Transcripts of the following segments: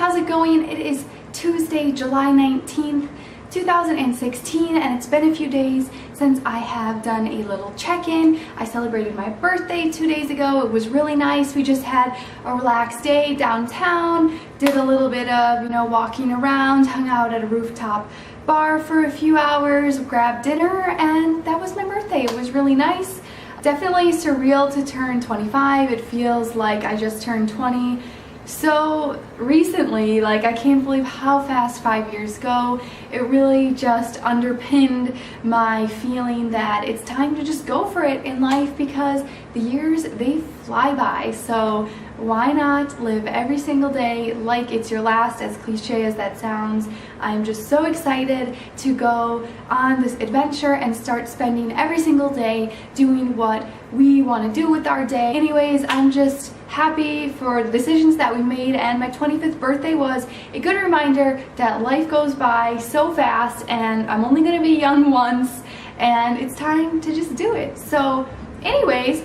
how's it going? It is Tuesday, July 19th, 2016, and it's been a few days since I have done a little check-in. I celebrated my birthday 2 days ago. It was really nice. We just had a relaxed day downtown, did a little bit of, walking around, hung out at a rooftop bar for a few hours, grabbed dinner, and that was my birthday. It was really nice. Definitely surreal to turn 25. It feels like I just turned 20 so recently. Like, I can't believe how fast 5 years go. It really just underpinned my feeling that it's time to just go for it in life, because the years, they fly by. So why not live every single day like it's your last, as cliche as that sounds. I'm just so excited to go on this adventure and start spending every single day doing what we want to do with our day. Anyways, I'm just happy for the decisions that we made, and my 25th birthday was a good reminder that life goes by so fast and I'm only going to be young once, and it's time to just do it. So anyways,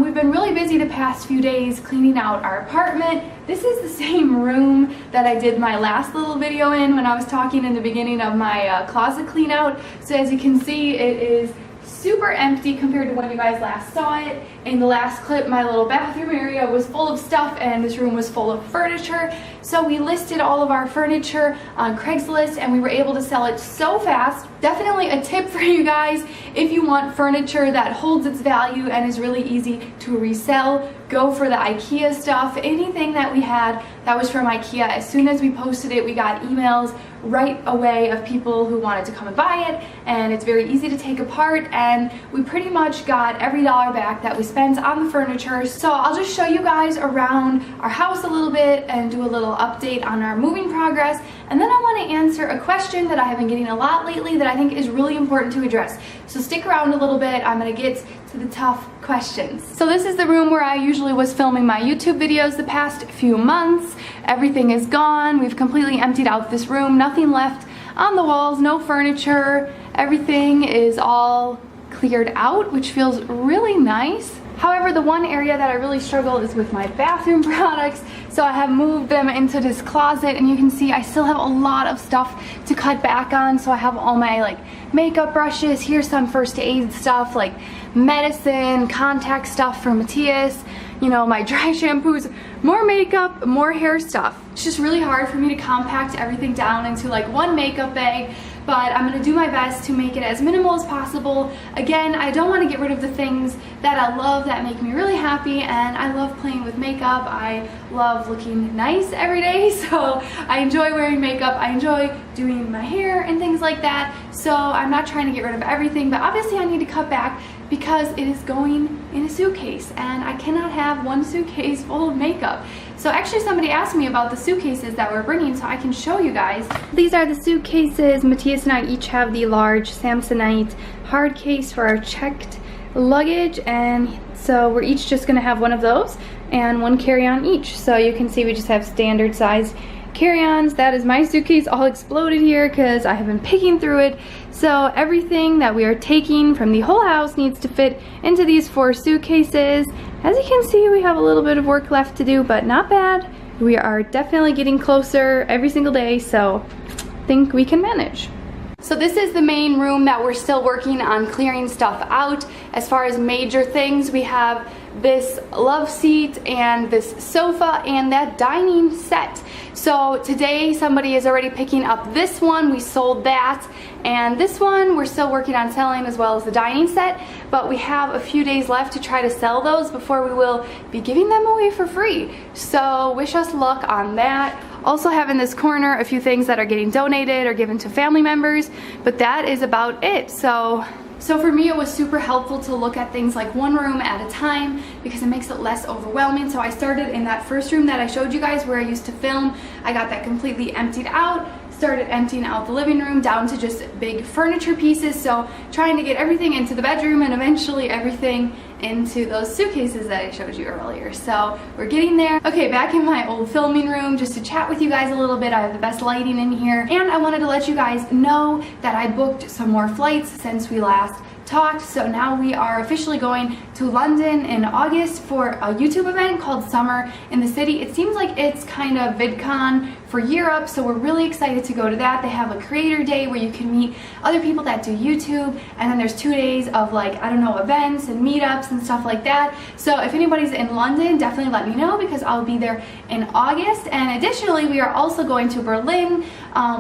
we've been really busy the past few days cleaning out our apartment. This is the same room that I did my last little video in when I was talking in the beginning of my closet clean out. So as you can see, it is super empty compared to when you guys last saw it. In the last clip, my little bathroom area was full of stuff and this room was full of furniture. So we listed all of our furniture on Craigslist and we were able to sell it so fast. Definitely a tip for you guys: if you want furniture that holds its value and is really easy to resell, go for the IKEA stuff. Anything that we had that was from IKEA, as soon as we posted it, we got emails right away of people who wanted to come and buy it, and it's very easy to take apart, and we pretty much got every dollar back that we spent on the furniture. So I'll just show you guys around our house a little bit and do a little update on our moving progress, and then I want to answer a question that I have been getting a lot lately that I think is really important to address. So stick around a little bit. I'm going to get to the tough questions. So this is the room where I usually was filming my YouTube videos the past few months. Everything is gone. We've completely emptied out this room. Nothing left on the walls, no furniture. Everything is all cleared out, which feels really nice. However, the one area that I really struggle is with my bathroom products. So I have moved them into this closet, and you can see I still have a lot of stuff to cut back on. So I have all my makeup brushes. Here's some first aid stuff like medicine, contact stuff for Matthias, my dry shampoos, more makeup, more hair stuff. It's just really hard for me to compact everything down into one makeup bag, but I'm going to do my best to make it as minimal as possible. Again, I don't want to get rid of the things that I love that make me really happy, and I love playing with makeup. I love looking nice every day, so I enjoy wearing makeup. I enjoy doing my hair and things like that, so I'm not trying to get rid of everything, but obviously I need to cut back because it is going in a suitcase, and I cannot have one suitcase full of makeup. So actually somebody asked me about the suitcases that we're bringing, so I can show you guys. These are the suitcases. Matthias and I each have the large Samsonite hard case for our checked luggage, and so we're each just gonna have one of those and one carry-on each. So you can see we just have standard sized carry-ons. That is my suitcase all exploded here because I have been picking through it. So everything that we are taking from the whole house needs to fit into these 4 suitcases. As you can see, we have a little bit of work left to do, but not bad. We are definitely getting closer every single day, so I think we can manage. So this is the main room that we're still working on clearing stuff out. As far as major things, we have this love seat and this sofa and that dining set. So today somebody is already picking up this one. We sold that, and this one we're still working on selling, as well as the dining set, but we have a few days left to try to sell those before we will be giving them away for free. So wish us luck on that. Also have in this corner a few things that are getting donated or given to family members, but that is about it. So for me, it was super helpful to look at things like one room at a time because it makes it less overwhelming. So I started in that first room that I showed you guys where I used to film. I got that completely emptied out, started emptying out the living room down to just big furniture pieces. So trying to get everything into the bedroom and eventually everything into those suitcases that I showed you earlier. So we're getting there. Okay, back in my old filming room just to chat with you guys a little bit. I have the best lighting in here, and I wanted to let you guys know that I booked some more flights since we last talked. So now we are officially going to London in August for a YouTube event called Summer in the City. It seems like it's kind of VidCon for Europe, so we're really excited to go to that. They have a creator day where you can meet other people that do YouTube, and then there's 2 days of, like, I don't know, events and meetups and stuff like that. So if anybody's in London, definitely let me know because I'll be there in August. And additionally, we are also going to Berlin.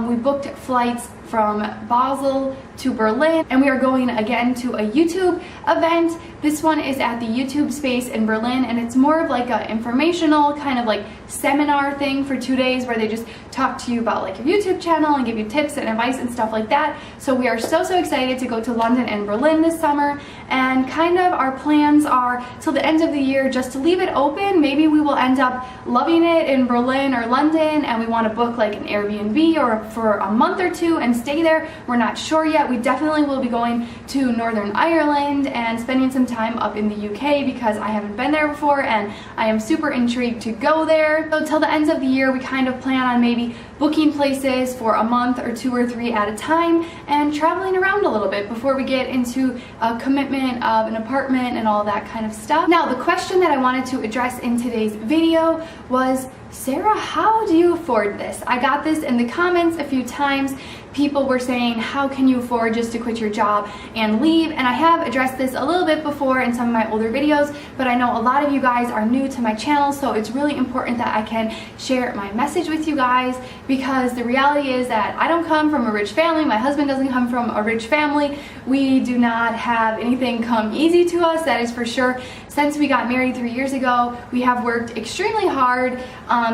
We booked flights from Basel to Berlin, and we are going again to a YouTube event. This one is at the YouTube space in Berlin, and it's more of like a informational kind of like seminar thing for 2 days where they just talk to you about like your YouTube channel and give you tips and advice and stuff like that. So we are so excited to go to London and Berlin this summer, and kind of our plans are till the end of the year just to leave it open. Maybe we will end up loving it in Berlin or London and we want to book like an Airbnb or for a month or two and stay there. We're not sure yet. We definitely will be going to Northern Ireland and spending some time up in the UK because I haven't been there before and I am super intrigued to go there. So till the end of the year, we kind of plan on maybe booking places for a month or 2 or 3 at a time and traveling around a little bit before we get into a commitment of an apartment and all that kind of stuff. Now, the question that I wanted to address in today's video was, Sarah, how do you afford this? I got this in the comments a few times. People were saying, how can you afford just to quit your job and leave? And I have addressed this a little bit before in some of my older videos, but I know a lot of you guys are new to my channel, so it's really important that I can share my message with you guys, because the reality is that I don't come from a rich family. My husband doesn't come from a rich family. We do not have anything come easy to us, that is for sure. Since we got married 3 years ago, we have worked extremely hard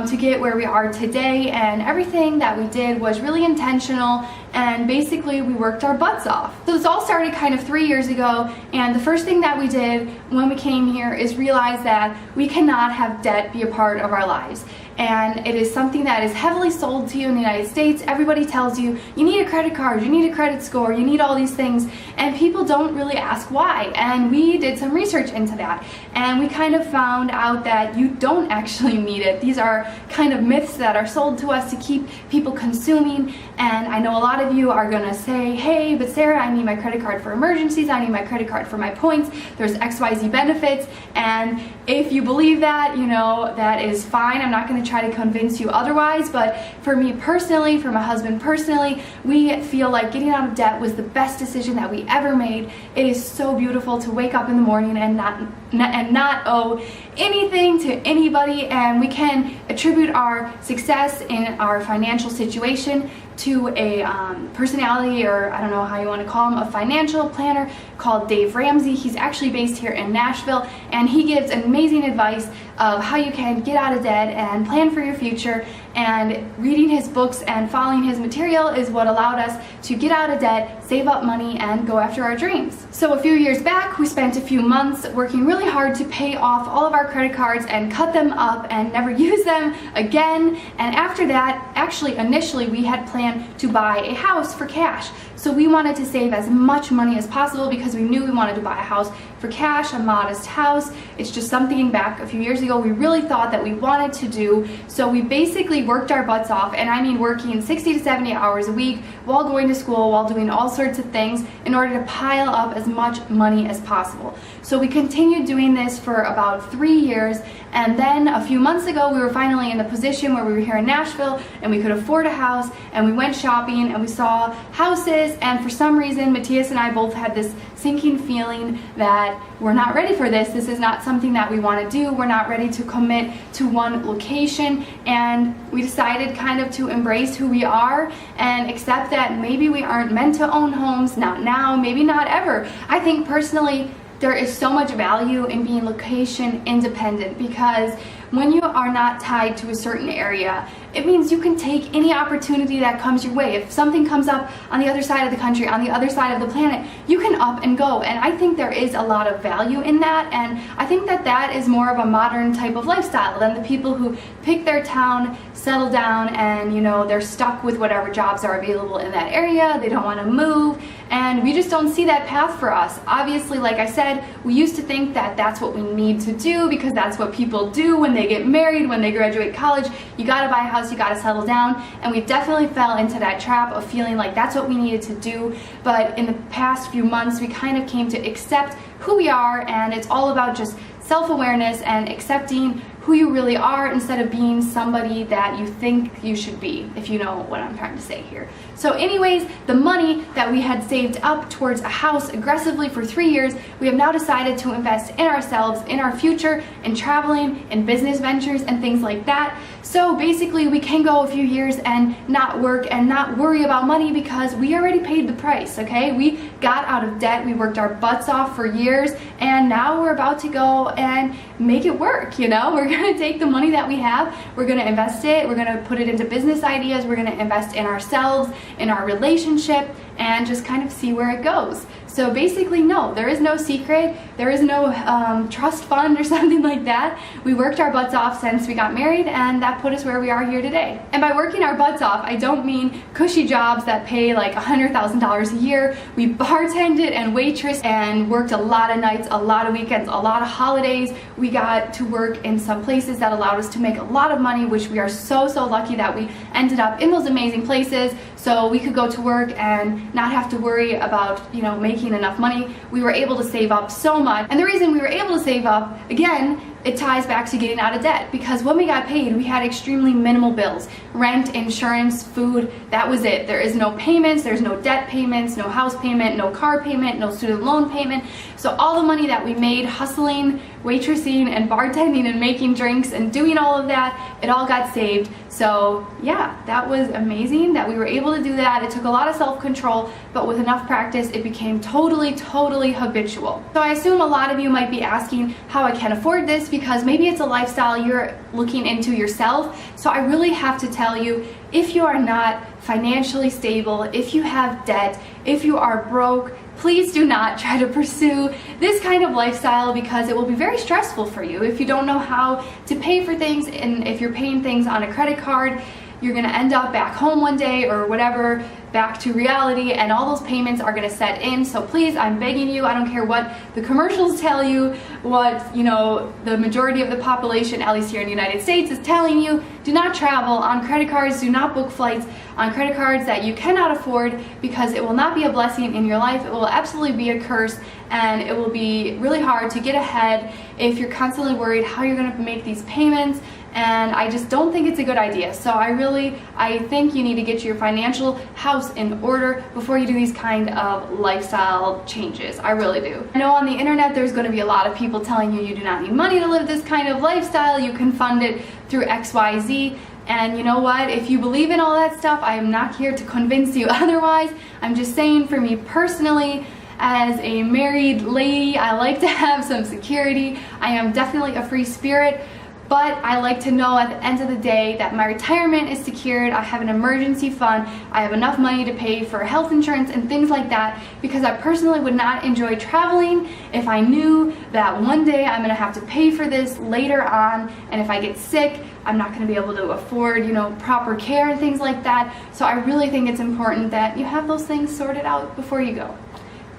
to get where we are today, and everything that we did was really intentional, and basically we worked our butts off. So this all started kind of 3 years ago, and the first thing that we did when we came here is realize that we cannot have debt be a part of our lives. And it is something that is heavily sold to you in the United States. Everybody tells you, you need a credit card, you need a credit score, you need all these things, and people don't really ask why. And we did some research into that, and we kind of found out that you don't actually need it. These are kind of myths that are sold to us to keep people consuming. And I know a lot of you are gonna say, hey, but Sarah, I need my credit card for emergencies, I need my credit card for my points, there's XYZ benefits. And if you believe that, you know, that is fine. I'm not gonna try to convince you otherwise, but for me personally, for my husband personally, we feel like getting out of debt was the best decision that we ever made. It is so beautiful to wake up in the morning and not owe anything to anybody, and we can attribute our success in our financial situation to a personality, or I don't know how you want to call him, a financial planner called Dave Ramsey. He's actually based here in Nashville, and he gives amazing advice of how you can get out of debt and plan for your future. And reading his books and following his material is what allowed us to get out of debt, save up money, and go after our dreams. So a few years back, we spent a few months working really hard to pay off all of our credit cards and cut them up and never use them again. And after that, actually initially we had planned to buy a house for cash. So we wanted to save as much money as possible because we knew we wanted to buy a house for cash, a modest house. It's just something back a few years ago we really thought that we wanted to do. So we basically worked our butts off, and I mean working 60 to 70 hours a week while going to school, while doing all sorts of things in order to pile up as much money as possible. So we continued doing this for about 3 years, and then a few months ago we were finally in a position where we were here in Nashville and we could afford a house, and we went shopping and we saw houses, and for some reason Matthias and I both had this sinking feeling that we're not ready for this. This is not something that we want to do. We're not ready to commit to one location, and we decided kind of to embrace who we are and accept that maybe we aren't meant to own homes, not now, maybe not ever. I think personally there is so much value in being location independent, because when you are not tied to a certain area, it means you can take any opportunity that comes your way. If something comes up on the other side of the country, on the other side of the planet, you can up and go. And I think there is a lot of value in that, and I think that that is more of a modern type of lifestyle than the people who pick their town, settle down, and you know, they're stuck with whatever jobs are available in that area. They don't want to move, and we just don't see that path for us. Obviously, like I said, we used to think that that's what we need to do because that's what people do when they get married, when they graduate college. You gotta buy a house, house, you gotta settle down. And we definitely fell into that trap of feeling like that's what we needed to do. But in the past few months, we kind of came to accept who we are, and it's all about just self-awareness and accepting who you really are instead of being somebody that you think you should be, if you know what I'm trying to say here. So anyways, the money that we had saved up towards a house aggressively for 3 years, we have now decided to invest in ourselves, in our future, in traveling, in business ventures, and things like that. So basically, we can go a few years and not work and not worry about money because we already paid the price, okay? We got out of debt, we worked our butts off for years, and now we're about to go and make it work, you know? We're gonna take the money that we have, we're gonna invest it, we're gonna put it into business ideas, we're gonna invest in ourselves, in our relationship, and just kind of see where it goes. So basically, no, there is no secret, there is no trust fund or something like that. We worked our butts off since we got married, and that put us where we are here today. And by working our butts off, I don't mean cushy jobs that pay like $100,000 a year. We bartended and waitressed and worked a lot of nights, a lot of weekends, a lot of holidays. We got to work in some places that allowed us to make a lot of money, which we are so lucky that we ended up in those amazing places, so we could go to work and not have to worry about, you know, making enough money. We were able to save up so much, and the reason we were able to save up, again, it ties back to getting out of debt, because when we got paid, we had extremely minimal bills. Rent, insurance, food, that was it. There is no payments, there's no debt payments, no house payment, no car payment, no student loan payment. So all the money that we made hustling, waitressing, and bartending, and making drinks, and doing all of that, it all got saved. So yeah, that was amazing that we were able to do that. It took a lot of self-control, but with enough practice, it became totally habitual. So I assume a lot of you might be asking how I can afford this, because maybe it's a lifestyle you're looking into yourself. So I really have to tell you, if you are not financially stable, if you have debt, if you are broke, please do not try to pursue this kind of lifestyle, because it will be very stressful for you if you don't know how to pay for things. And if you're paying things on a credit card, you're gonna end up back home one day or whatever, back to reality, and all those payments are gonna set in. So please, I'm begging you, I don't care what the commercials tell you, what, you know, the majority of the population, at least here in the United States, is telling you, do not travel on credit cards, do not book flights on credit cards that you cannot afford, because it will not be a blessing in your life. It will absolutely be a curse, and it will be really hard to get ahead if you're constantly worried how you're gonna make these payments. And I just don't think it's a good idea. So I think you need to get your financial house in order before you do these kind of lifestyle changes. I really do. I know on the internet there's going to be a lot of people telling you do not need money to live this kind of lifestyle. You can fund it through XYZ. And you know what? If you believe in all that stuff, I am not here to convince you otherwise. I'm just saying, for me personally, as a married lady, I like to have some security. I am definitely a free spirit. But I like to know at the end of the day that my retirement is secured, I have an emergency fund, I have enough money to pay for health insurance and things like that, because I personally would not enjoy traveling if I knew that one day I'm gonna have to pay for this later on, and if I get sick, I'm not gonna be able to afford, you know, proper care and things like that. So I really think it's important that you have those things sorted out before you go.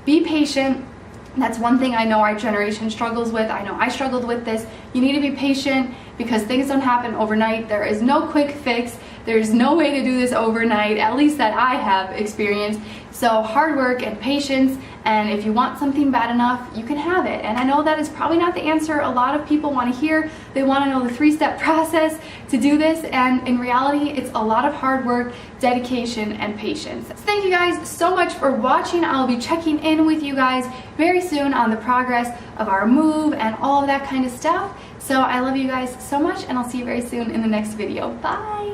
Be patient. That's one thing I know our generation struggles with. I know I struggled with this. You need to be patient, because things don't happen overnight. There is no quick fix. There's no way to do this overnight, at least that I have experienced. So hard work and patience, and if you want something bad enough, you can have it. And I know that is probably not the answer a lot of people want to hear. They want to know the 3-step process to do this, and in reality, it's a lot of hard work, dedication, and patience. So thank you guys so much for watching. I'll be checking in with you guys very soon on the progress of our move and all of that kind of stuff. So I love you guys so much, and I'll see you very soon in the next video. Bye!